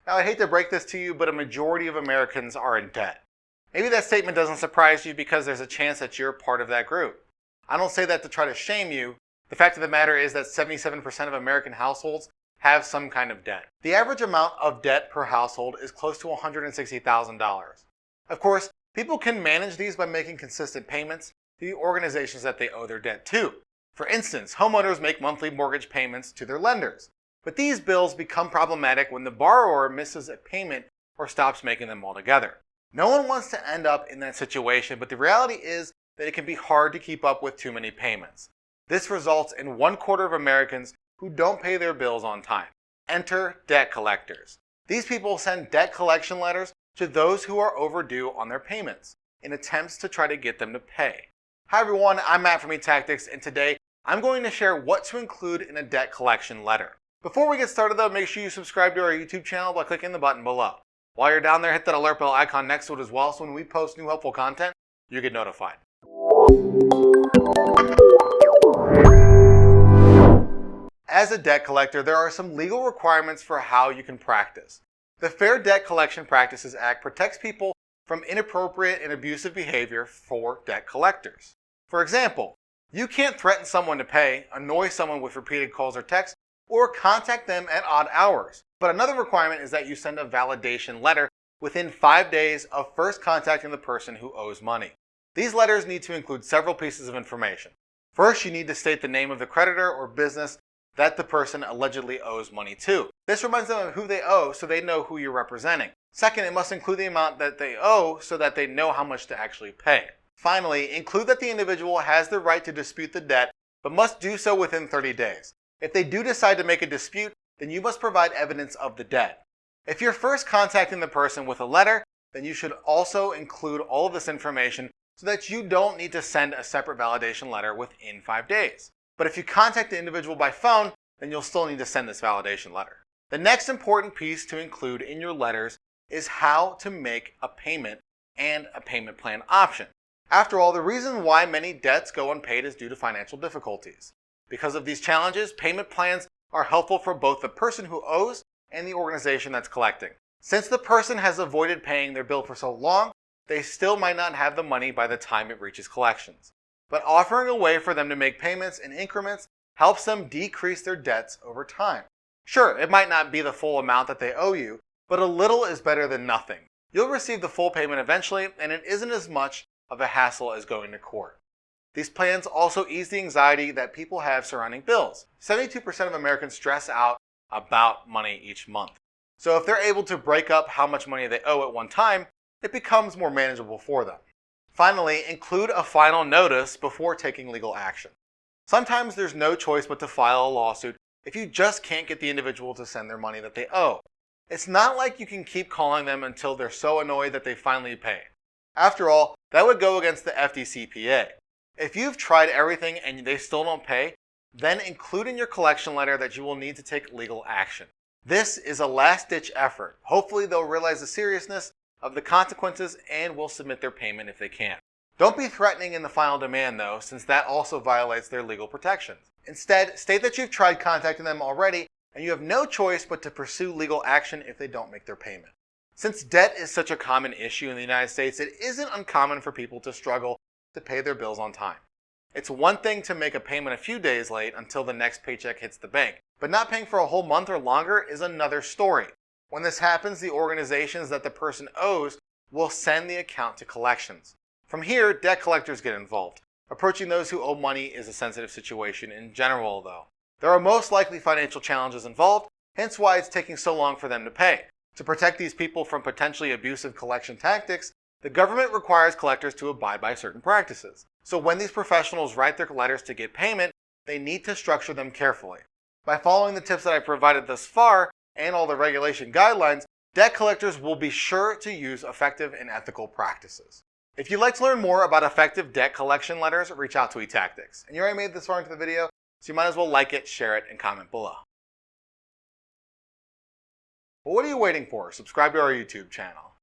Now, I hate to break this to you, but a majority of Americans are in debt. Maybe that statement doesn't surprise you because there's a chance that you're part of that group. I don't say that to try to shame you. The fact of the matter is that 77% of American households have some kind of debt. The average amount of debt per household is close to $160,000. Of course, people can manage these by making consistent payments to the organizations that they owe their debt to. For instance, homeowners make monthly mortgage payments to their lenders. But these bills become problematic when the borrower misses a payment or stops making them altogether. No one wants to end up in that situation, but the reality is that it can be hard to keep up with too many payments. This results in 1/4 of Americans who don't pay their bills on time. Enter debt collectors. These people send debt collection letters to those who are overdue on their payments in attempts to try to get them to pay. Hi everyone, I'm Matt from eTactics, and today I'm going to share what to include in a debt collection letter. Before we get started though, make sure you subscribe to our YouTube channel by clicking the button below. While you're down there, hit that alert bell icon next to it as well, so when we post new helpful content, you get notified. As a debt collector, there are some legal requirements for how you can practice. The Fair Debt Collection Practices Act protects people from inappropriate and abusive behavior for debt collectors. For example, you can't threaten someone to pay, annoy someone with repeated calls or texts, or contact them at odd hours. But another requirement is that you send a validation letter within 5 days of first contacting the person who owes money. These letters need to include several pieces of information. First, you need to state the name of the creditor or business that the person allegedly owes money to. This reminds them of who they owe so they know who you're representing. Second, it must include the amount that they owe so that they know how much to actually pay. Finally, include that the individual has the right to dispute the debt, but must do so within 30 days. If they do decide to make a dispute, then you must provide evidence of the debt. If you're first contacting the person with a letter, then you should also include all of this information so that you don't need to send a separate validation letter within 5 days. But if you contact the individual by phone, then you'll still need to send this validation letter. The next important piece to include in your letters is how to make a payment and a payment plan option. After all, the reason why many debts go unpaid is due to financial difficulties. Because of these challenges, payment plans are helpful for both the person who owes and the organization that's collecting. Since the person has avoided paying their bill for so long, they still might not have the money by the time it reaches collections. But offering a way for them to make payments in increments helps them decrease their debts over time. Sure, it might not be the full amount that they owe you, but a little is better than nothing. You'll receive the full payment eventually, and it isn't as much of a hassle as going to court. These plans also ease the anxiety that people have surrounding bills. 72% of Americans stress out about money each month. So if they're able to break up how much money they owe at one time, it becomes more manageable for them. Finally, include a final notice before taking legal action. Sometimes there's no choice but to file a lawsuit if you just can't get the individual to send their money that they owe. It's not like you can keep calling them until they're so annoyed that they finally pay. After all, that would go against the FDCPA. If you've tried everything and they still don't pay, then include in your collection letter that you will need to take legal action. This is a last-ditch effort. Hopefully they'll realize the seriousness of the consequences and will submit their payment if they can. Don't be threatening in the final demand though, since that also violates their legal protections. Instead, state that you've tried contacting them already and you have no choice but to pursue legal action if they don't make their payment. Since debt is such a common issue in the United States, it isn't uncommon for people to struggle to pay their bills on time. It's one thing to make a payment a few days late until the next paycheck hits the bank, but not paying for a whole month or longer is another story. When this happens, the organizations that the person owes will send the account to collections. From here, debt collectors get involved. Approaching those who owe money is a sensitive situation in general though. There are most likely financial challenges involved, hence why it's taking so long for them to pay. To protect these people from potentially abusive collection tactics, the government requires collectors to abide by certain practices. So when these professionals write their letters to get payment, they need to structure them carefully. By following the tips that I provided thus far and all the regulation guidelines, debt collectors will be sure to use effective and ethical practices. If you'd like to learn more about effective debt collection letters, reach out to eTactics. And you already made this far into the video, so you might as well like it, share it, and comment below. Well, what are you waiting for? Subscribe to our YouTube channel.